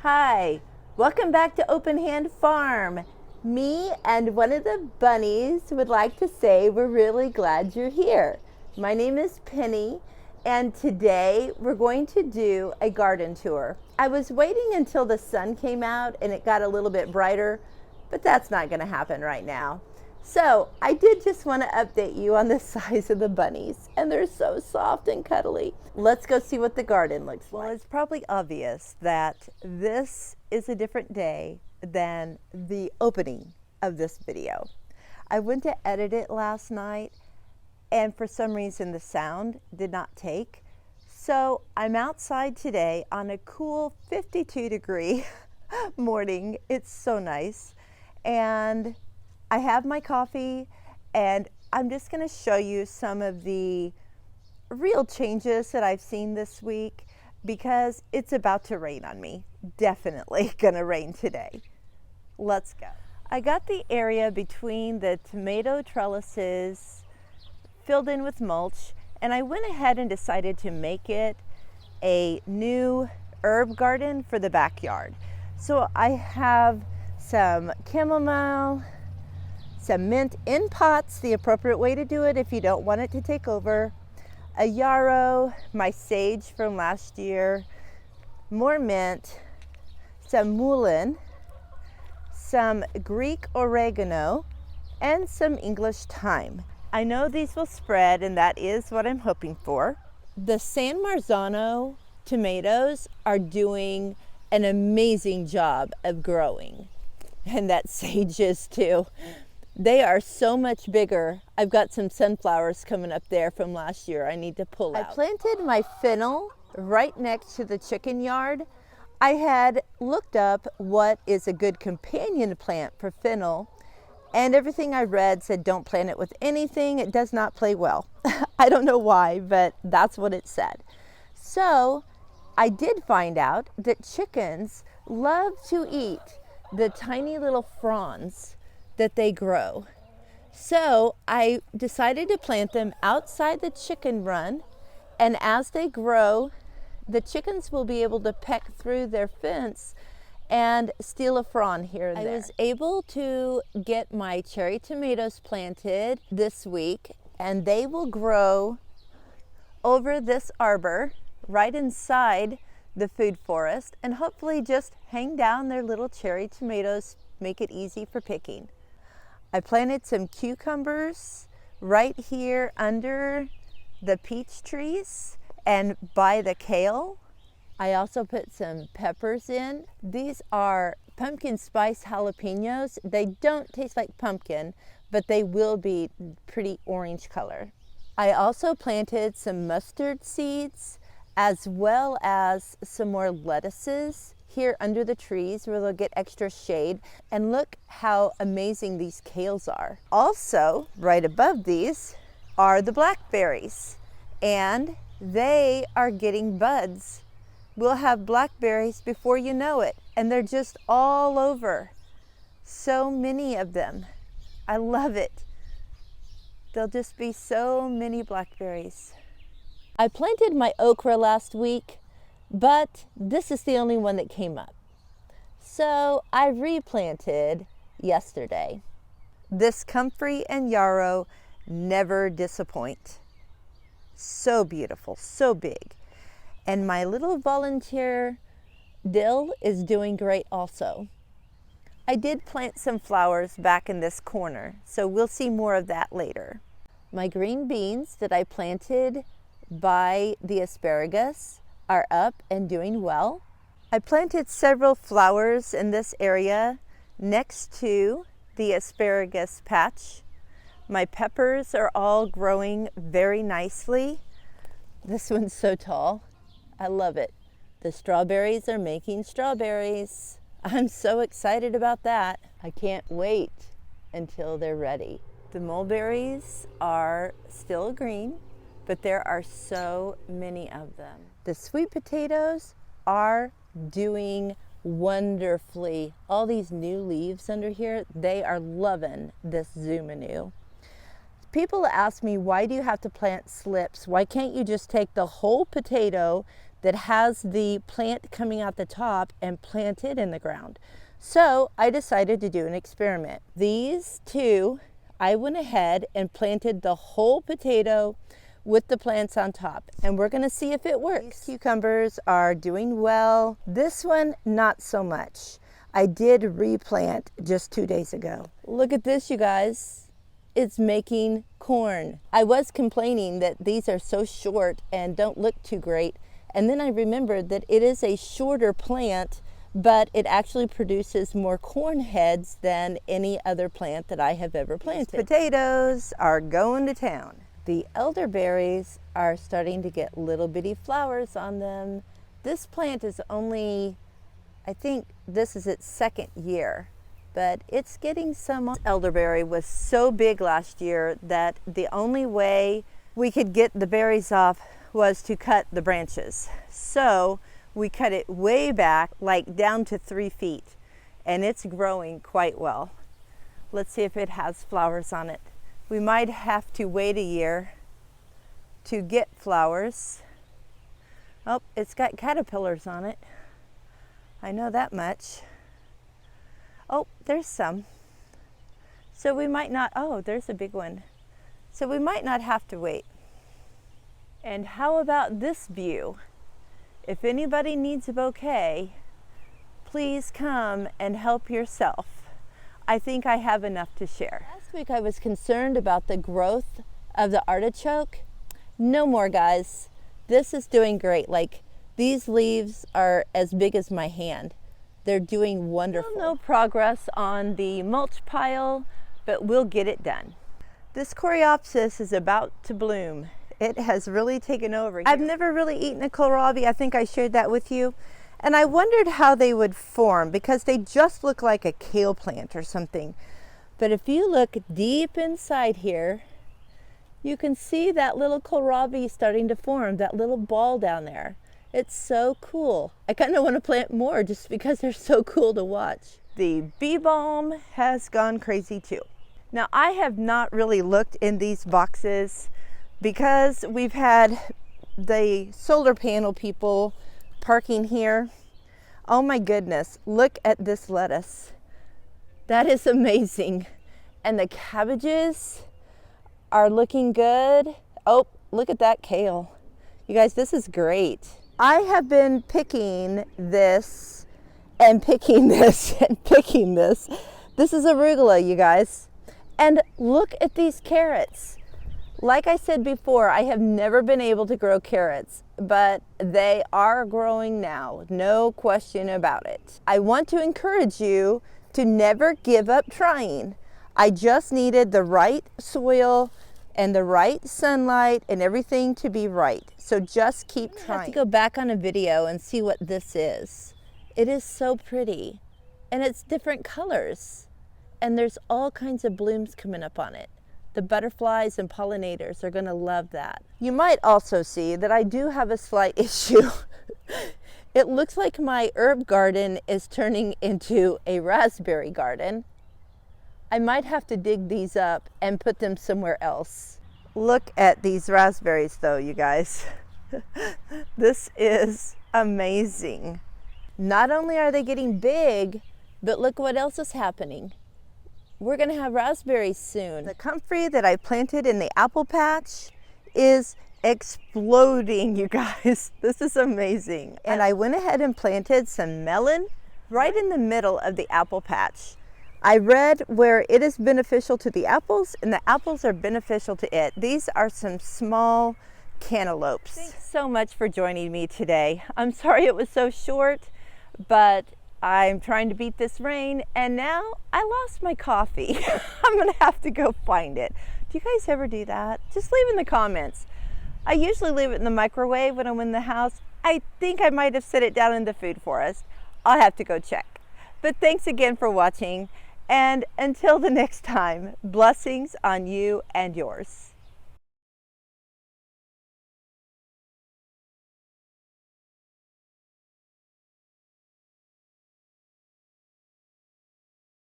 Hi, welcome back to Open Hand Farm. Me and one of the bunnies would like to say we're really glad you're here. My name is Penny, and today we're going to do a garden tour. I was waiting until the sun came out and it got a little bit brighter, but that's not going to happen right now. So I did just want to update you on the size of the bunnies, and they're so soft and cuddly. Let's go see what the garden looks like. Well, it's probably obvious that this is a different day than the opening of this video. I went to edit it last night, and for some reason the sound did not take. So I'm outside today on a cool 52-degree morning. It's so nice. And I have my coffee, and I'm just going to show you some of the real changes that I've seen this week because it's about to rain on me. Definitely going to rain today. Let's go. I got the area between the tomato trellises filled in with mulch, and I went ahead and decided to make it a new herb garden for the backyard. So I have some chamomile, some mint in pots, the appropriate way to do it if you don't want it to take over, a yarrow, my sage from last year, more mint, some mullein, some Greek oregano, and some English thyme. I know these will spread, and that is what I'm hoping for. The San Marzano tomatoes are doing an amazing job of growing, and that sage is too. They are so much bigger. I've got some sunflowers coming up there from last year I need to pull out. I planted my fennel right next to the chicken yard. I had looked up what is a good companion plant for fennel, and everything I read said don't plant it with anything. It does not play well. I don't know why, but that's what it said. So I did find out that chickens love to eat the tiny little fronds that they grow. So I decided to plant them outside the chicken run, and as they grow, the chickens will be able to peck through their fence and steal a frond here and there. I was able to get my cherry tomatoes planted this week, and they will grow over this arbor right inside the food forest and hopefully just hang down their little cherry tomatoes, make it easy for picking. I planted some cucumbers right here under the peach trees and by the kale. I also put some peppers in. These are pumpkin spice jalapenos. They don't taste like pumpkin, but they will be pretty orange color. I also planted some mustard seeds as well as some more lettuces here under the trees where they'll get extra shade. And look how amazing these kales are. Also, right above these are the blackberries, and they are getting buds. We'll have blackberries before you know it, and they're just all over. So many of them. I love it. There'll just be so many blackberries. I planted my okra last week, but this is the only one that came up. So I replanted yesterday. This comfrey and yarrow never disappoint. So beautiful, so big. And my little volunteer dill is doing great also. I did plant some flowers back in this corner, so we'll see more of that later. My green beans that I planted by the asparagus are up and doing well. I planted several flowers in this area next to the asparagus patch. My peppers are all growing very nicely. This one's so tall. I love it. The strawberries are making strawberries. I'm so excited about that. I can't wait until they're ready. The mulberries are still green, but there are so many of them. The sweet potatoes are doing wonderfully. All these new leaves under here, they are loving this Zoomanu. People ask me, why do you have to plant slips? Why can't you just take the whole potato, that has the plant coming out the top and plant it in the ground. So I decided to do an experiment. These two, I went ahead and planted the whole potato with the plants on top, and we're gonna see if it works. These cucumbers are doing well. This one, not so much. I did replant just 2 days ago. Look at this, you guys. It's making corn. I was complaining that these are so short and don't look too great. And then I remembered that it is a shorter plant, but it actually produces more corn heads than any other plant that I have ever planted. These potatoes are going to town. The elderberries are starting to get little bitty flowers on them. This plant is only, I think this is its 2nd year, but it's getting some. Elderberry was so big last year that the only way we could get the berries off was to cut the branches. So we cut it way back, like down to 3 feet, and it's growing quite well. Let's see if it has flowers on it. We might have to wait a year to get flowers. Oh, it's got caterpillars on it. I know that much. Oh, there's some. So we might not, oh, there's a big one. So we might not have to wait. And how about this view? If anybody needs a bouquet, please come and help yourself. I think I have enough to share. Last week I was concerned about the growth of the artichoke. No more, guys. This is doing great. Like, these leaves are as big as my hand. They're doing wonderful. Still no progress on the mulch pile, but we'll get it done. This coreopsis is about to bloom. It has really taken over here. I've never really eaten a kohlrabi. I think I shared that with you. And I wondered how they would form because they just look like a kale plant or something. But if you look deep inside here, you can see that little kohlrabi starting to form, that little ball down there. It's so cool. I kind of want to plant more just because they're so cool to watch. The bee balm has gone crazy too. Now, I have not really looked in these boxes because we've had the solar panel people parking here. Oh my goodness, look at this lettuce. That is amazing. And the cabbages are looking good. Oh, look at that kale. You guys, this is great. I have been picking this and picking this and picking this. This is arugula, you guys. And look at these carrots. Like I said before, I have never been able to grow carrots, but they are growing now, no question about it. I want to encourage you to never give up trying. I just needed the right soil and the right sunlight and everything to be right. So just keep trying. I have to go back on a video and see what this is. It is so pretty, and it's different colors, and there's all kinds of blooms coming up on it. The butterflies and pollinators are going to love that. You might also see that I do have a slight issue. It looks like my herb garden is turning into a raspberry garden. I might have to dig these up and put them somewhere else. Look at these raspberries though, you guys. This is amazing. Not only are they getting big, but look what else is happening. We're gonna have raspberries soon. The comfrey that I planted in the apple patch is exploding, you guys. This is amazing. And I went ahead and planted some melon right in the middle of the apple patch. I read where it is beneficial to the apples and the apples are beneficial to it. These are some small cantaloupes. Thanks so much for joining me today. I'm sorry it was so short, but I'm trying to beat this rain, and now I lost my coffee. I'm gonna have to go find it. Do you guys ever do that? Just leave in the comments. I usually leave it in the microwave when I'm in the house. I think I might have set it down in the food forest. I'll have to go check. But thanks again for watching, and until the next time, blessings on you and yours.